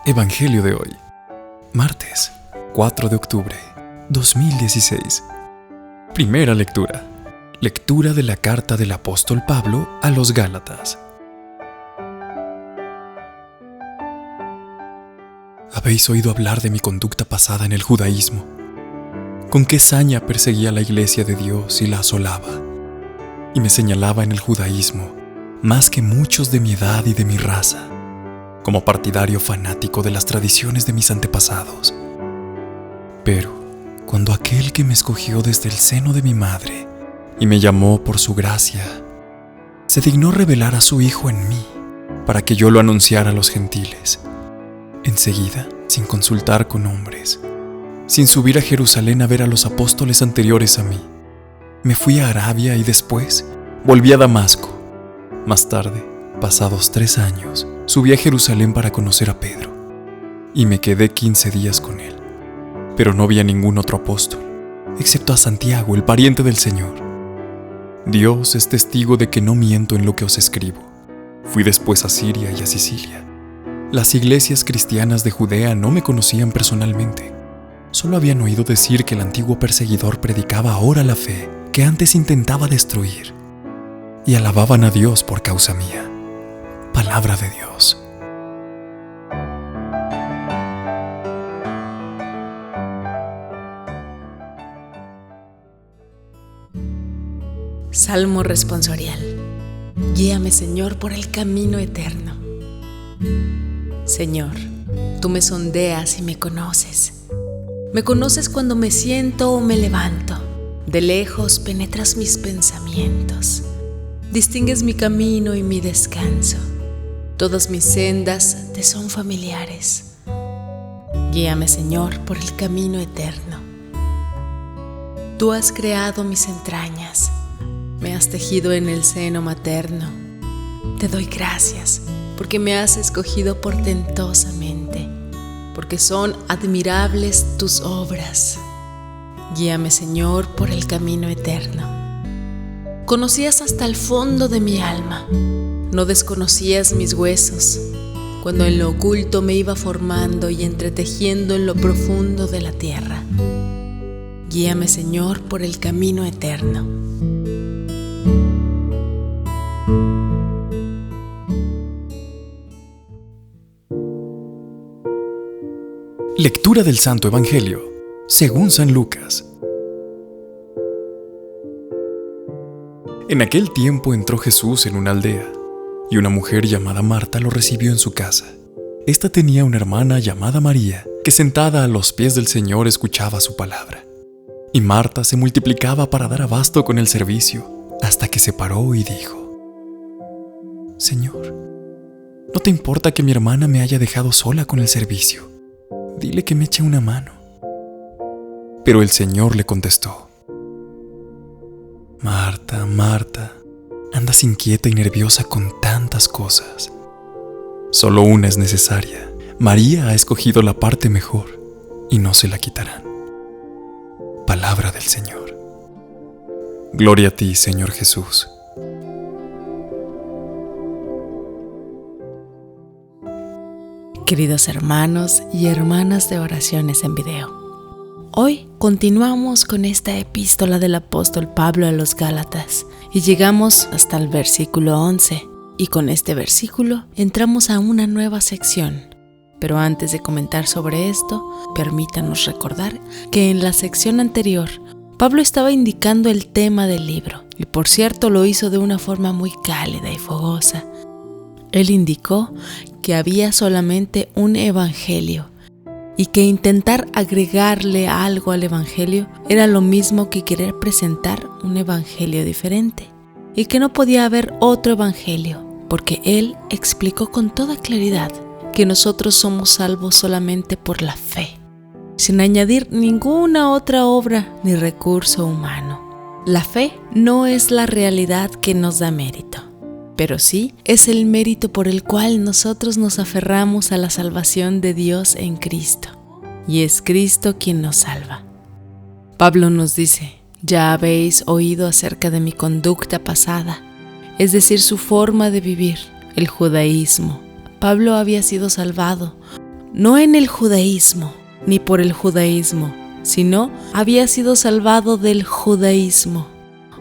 Evangelio de hoy, martes 4 de octubre 2016. Primera lectura. Lectura de la carta del apóstol Pablo a los Gálatas. Habéis oído hablar de mi conducta pasada en el judaísmo. Con qué saña perseguía a la iglesia de Dios y la asolaba. Y me señalaba en el judaísmo más que muchos de mi edad y de mi raza, como partidario fanático de las tradiciones de mis antepasados. Pero cuando aquel que me escogió desde el seno de mi madre y me llamó por su gracia, se dignó revelar a su Hijo en mí para que yo lo anunciara a los gentiles, enseguida, sin consultar con hombres, sin subir a Jerusalén a ver a los apóstoles anteriores a mí, me fui a Arabia y después volví a Damasco. Más tarde, pasados 3 años, subí a Jerusalén para conocer a Pedro, y me quedé 15 días con él. Pero no vi a ningún otro apóstol, excepto a Santiago, el pariente del Señor. Dios es testigo de que no miento en lo que os escribo. Fui después a Siria y a Sicilia. Las iglesias cristianas de Judea no me conocían personalmente. Solo habían oído decir que el antiguo perseguidor predicaba ahora la fe que antes intentaba destruir, y alababan a Dios por causa mía. Palabra de Dios. Salmo responsorial. Guíame, Señor, por el camino eterno. Señor, tú me sondeas y me conoces. Me conoces cuando me siento o me levanto. De lejos penetras mis pensamientos. Distingues mi camino y mi descanso. Todas mis sendas te son familiares. Guíame, Señor, por el camino eterno. Tú has creado mis entrañas. Me has tejido en el seno materno. Te doy gracias porque me has escogido portentosamente, porque son admirables tus obras. Guíame, Señor, por el camino eterno. Conocías hasta el fondo de mi alma. No desconocías mis huesos, cuando en lo oculto me iba formando y entretejiendo en lo profundo de la tierra. Guíame, Señor, por el camino eterno. Lectura del Santo Evangelio según San Lucas. En aquel tiempo entró Jesús en una aldea, y una mujer llamada Marta lo recibió en su casa. Esta tenía una hermana llamada María, que sentada a los pies del Señor escuchaba su palabra. Y Marta se multiplicaba para dar abasto con el servicio, hasta que se paró y dijo: Señor, ¿no te importa que mi hermana me haya dejado sola con el servicio? Dile que me eche una mano. Pero el Señor le contestó: Marta, Marta, andas inquieta y nerviosa con tantas cosas. Solo una es necesaria. María ha escogido la parte mejor, y no se la quitarán. Palabra del Señor. Gloria a ti, Señor Jesús. Queridos hermanos y hermanas de Oraciones en Video, hoy continuamos con esta epístola del apóstol Pablo a los Gálatas y llegamos hasta el versículo 11, y con este versículo entramos a una nueva sección. Pero antes de comentar sobre esto, permítanos recordar que en la sección anterior Pablo estaba indicando el tema del libro, y por cierto lo hizo de una forma muy cálida y fogosa. Él indicó que había solamente un evangelio y que intentar agregarle algo al evangelio era lo mismo que querer presentar un evangelio diferente, y que no podía haber otro evangelio, porque él explicó con toda claridad que nosotros somos salvos solamente por la fe, sin añadir ninguna otra obra ni recurso humano. La fe no es la realidad que nos da mérito, pero sí es el mérito por el cual nosotros nos aferramos a la salvación de Dios en Cristo, y es Cristo quien nos salva. Pablo nos dice: ya habéis oído acerca de mi conducta pasada, es decir, su forma de vivir, el judaísmo. Pablo había sido salvado no en el judaísmo, ni por el judaísmo, sino había sido salvado del judaísmo.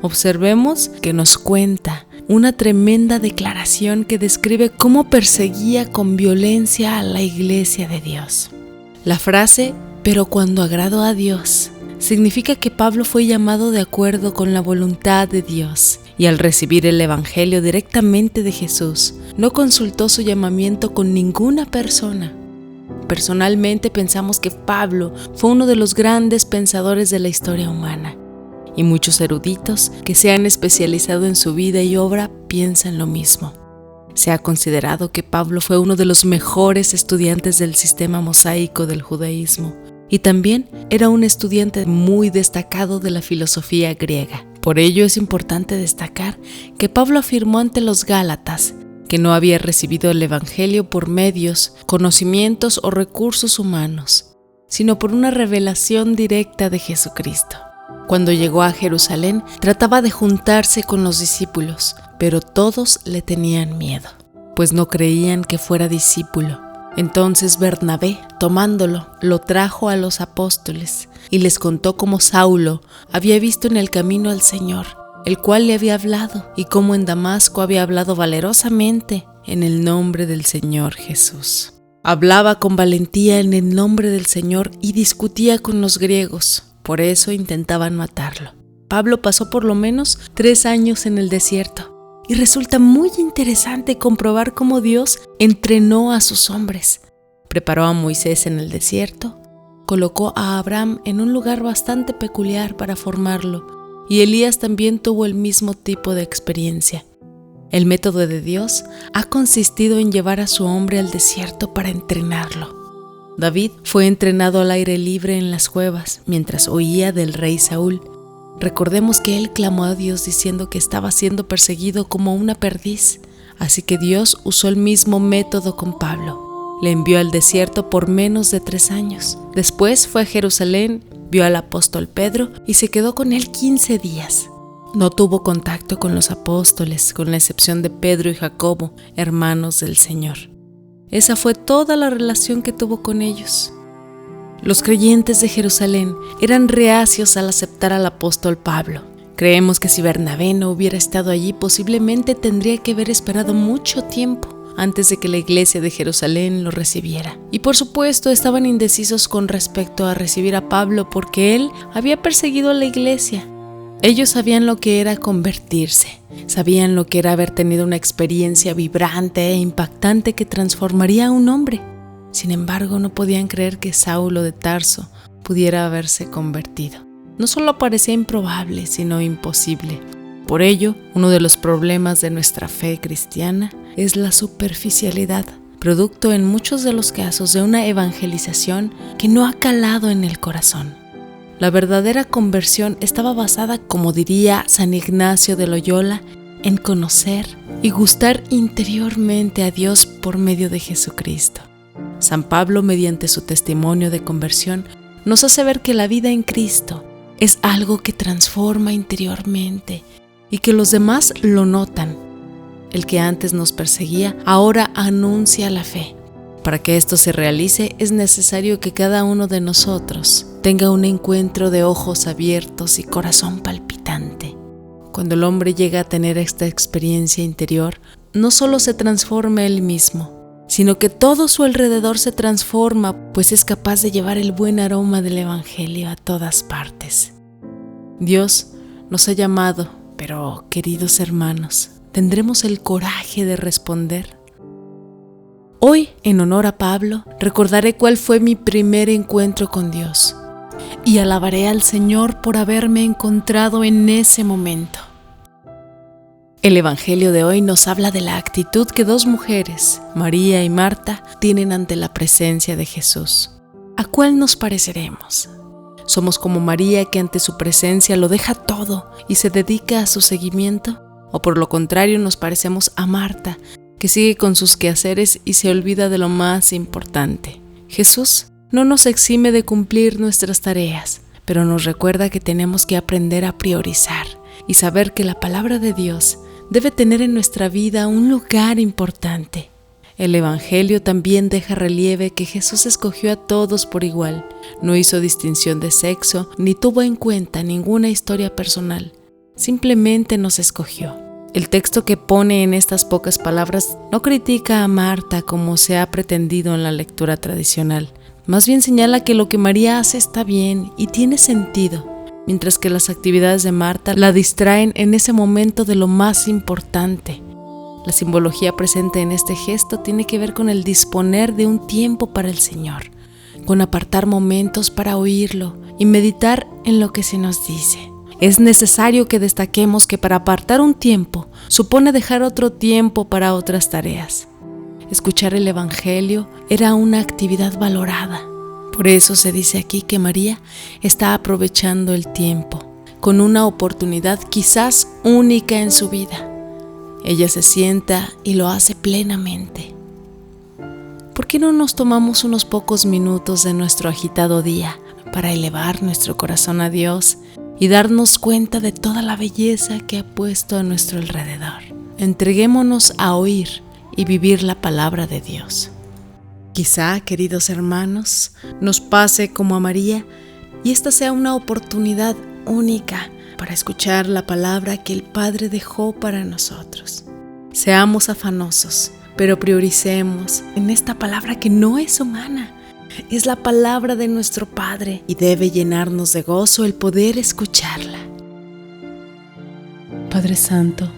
Observemos que nos cuenta una tremenda declaración que describe cómo perseguía con violencia a la iglesia de Dios. La frase, pero cuando agradó a Dios, significa que Pablo fue llamado de acuerdo con la voluntad de Dios y al recibir el Evangelio directamente de Jesús, no consultó su llamamiento con ninguna persona. Personalmente pensamos que Pablo fue uno de los grandes pensadores de la historia humana, y muchos eruditos que se han especializado en su vida y obra piensan lo mismo. Se ha considerado que Pablo fue uno de los mejores estudiantes del sistema mosaico del judaísmo, y también era un estudiante muy destacado de la filosofía griega. Por ello es importante destacar que Pablo afirmó ante los Gálatas que no había recibido el Evangelio por medios, conocimientos o recursos humanos, sino por una revelación directa de Jesucristo. Cuando llegó a Jerusalén, trataba de juntarse con los discípulos, pero todos le tenían miedo, pues no creían que fuera discípulo. Entonces Bernabé, tomándolo, lo trajo a los apóstoles y les contó cómo Saulo había visto en el camino al Señor, el cual le había hablado, y cómo en Damasco había hablado valerosamente en el nombre del Señor Jesús. Hablaba con valentía en el nombre del Señor y discutía con los griegos, por eso intentaban matarlo. Pablo pasó por lo menos 3 años en el desierto, y resulta muy interesante comprobar cómo Dios entrenó a sus hombres. Preparó a Moisés en el desierto, colocó a Abraham en un lugar bastante peculiar para formarlo, y Elías también tuvo el mismo tipo de experiencia. El método de Dios ha consistido en llevar a su hombre al desierto para entrenarlo. David fue entrenado al aire libre en las cuevas mientras huía del rey Saúl. Recordemos que él clamó a Dios diciendo que estaba siendo perseguido como una perdiz, así que Dios usó el mismo método con Pablo. Le envió al desierto por menos de 3 años. Después fue a Jerusalén, vio al apóstol Pedro y se quedó con él 15 días. No tuvo contacto con los apóstoles, con la excepción de Pedro y Jacobo, hermanos del Señor. Esa fue toda la relación que tuvo con ellos. Los creyentes de Jerusalén eran reacios al aceptar al apóstol Pablo. Creemos que si Bernabé no hubiera estado allí, posiblemente tendría que haber esperado mucho tiempo antes de que la iglesia de Jerusalén lo recibiera. Y por supuesto estaban indecisos con respecto a recibir a Pablo porque él había perseguido a la iglesia. Ellos sabían lo que era convertirse, sabían lo que era haber tenido una experiencia vibrante e impactante que transformaría a un hombre. Sin embargo, no podían creer que Saulo de Tarso pudiera haberse convertido. No solo parecía improbable, sino imposible. Por ello, uno de los problemas de nuestra fe cristiana es la superficialidad, producto en muchos de los casos de una evangelización que no ha calado en el corazón. La verdadera conversión estaba basada, como diría San Ignacio de Loyola, en conocer y gustar interiormente a Dios por medio de Jesucristo. San Pablo, mediante su testimonio de conversión, nos hace ver que la vida en Cristo es algo que transforma interiormente y que los demás lo notan. El que antes nos perseguía, ahora anuncia la fe. Para que esto se realice, es necesario que cada uno de nosotros tenga un encuentro de ojos abiertos y corazón palpitante. Cuando el hombre llega a tener esta experiencia interior, no solo se transforma él mismo, sino que todo su alrededor se transforma, pues es capaz de llevar el buen aroma del Evangelio a todas partes. Dios nos ha llamado, pero, queridos hermanos, ¿tendremos el coraje de responder? Hoy, en honor a Pablo, recordaré cuál fue mi primer encuentro con Dios y alabaré al Señor por haberme encontrado en ese momento. El Evangelio de hoy nos habla de la actitud que 2 mujeres, María y Marta, tienen ante la presencia de Jesús. ¿A cuál nos pareceremos? ¿Somos como María, que ante su presencia lo deja todo y se dedica a su seguimiento? ¿O por lo contrario nos parecemos a Marta, que sigue con sus quehaceres y se olvida de lo más importante? Jesús no nos exime de cumplir nuestras tareas, pero nos recuerda que tenemos que aprender a priorizar y saber que la palabra de Dios debe tener en nuestra vida un lugar importante. El Evangelio también deja relieve que Jesús escogió a todos por igual, no hizo distinción de sexo ni tuvo en cuenta ninguna historia personal, simplemente nos escogió. El texto que pone en estas pocas palabras no critica a Marta como se ha pretendido en la lectura tradicional, más bien señala que lo que María hace está bien y tiene sentido, mientras que las actividades de Marta la distraen en ese momento de lo más importante. La simbología presente en este gesto tiene que ver con el disponer de un tiempo para el Señor, con apartar momentos para oírlo y meditar en lo que se nos dice. Es necesario que destaquemos que para apartar un tiempo supone dejar otro tiempo para otras tareas. Escuchar el Evangelio era una actividad valorada. Por eso se dice aquí que María está aprovechando el tiempo, con una oportunidad quizás única en su vida. Ella se sienta y lo hace plenamente. ¿Por qué no nos tomamos unos pocos minutos de nuestro agitado día para elevar nuestro corazón a Dios y darnos cuenta de toda la belleza que ha puesto a nuestro alrededor? Entreguémonos a oír y vivir la palabra de Dios. Quizá, queridos hermanos, nos pase como a María y esta sea una oportunidad única para escuchar la palabra que el Padre dejó para nosotros. Seamos afanosos, pero prioricemos en esta palabra que no es humana. Es la palabra de nuestro Padre y debe llenarnos de gozo el poder escucharla. Padre Santo,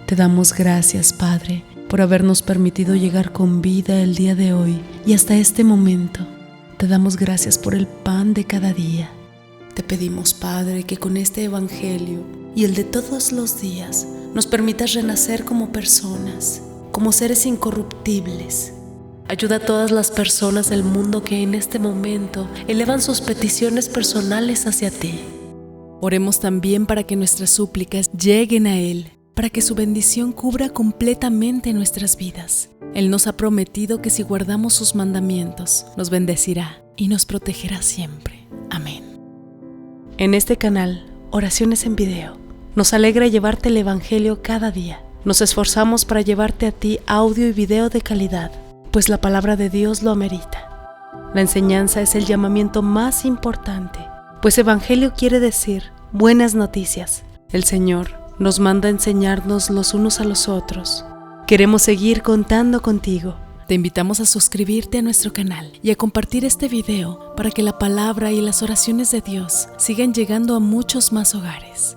te damos gracias, Padre, por habernos permitido llegar con vida el día de hoy y hasta este momento. Te damos gracias por el pan de cada día. Te pedimos, Padre, que con este Evangelio y el de todos los días nos permitas renacer como personas, como seres incorruptibles. Ayuda a todas las personas del mundo que en este momento elevan sus peticiones personales hacia ti. Oremos también para que nuestras súplicas lleguen a Él, para que su bendición cubra completamente nuestras vidas. Él nos ha prometido que si guardamos sus mandamientos, nos bendecirá y nos protegerá siempre. Amén. En este canal, Oraciones en Video, nos alegra llevarte el Evangelio cada día. Nos esforzamos para llevarte a ti audio y video de calidad, pues la palabra de Dios lo amerita. La enseñanza es el llamamiento más importante, pues Evangelio quiere decir buenas noticias. El Señor nos manda a enseñarnos los unos a los otros. Queremos seguir contando contigo. Te invitamos a suscribirte a nuestro canal y a compartir este video para que la palabra y las oraciones de Dios sigan llegando a muchos más hogares.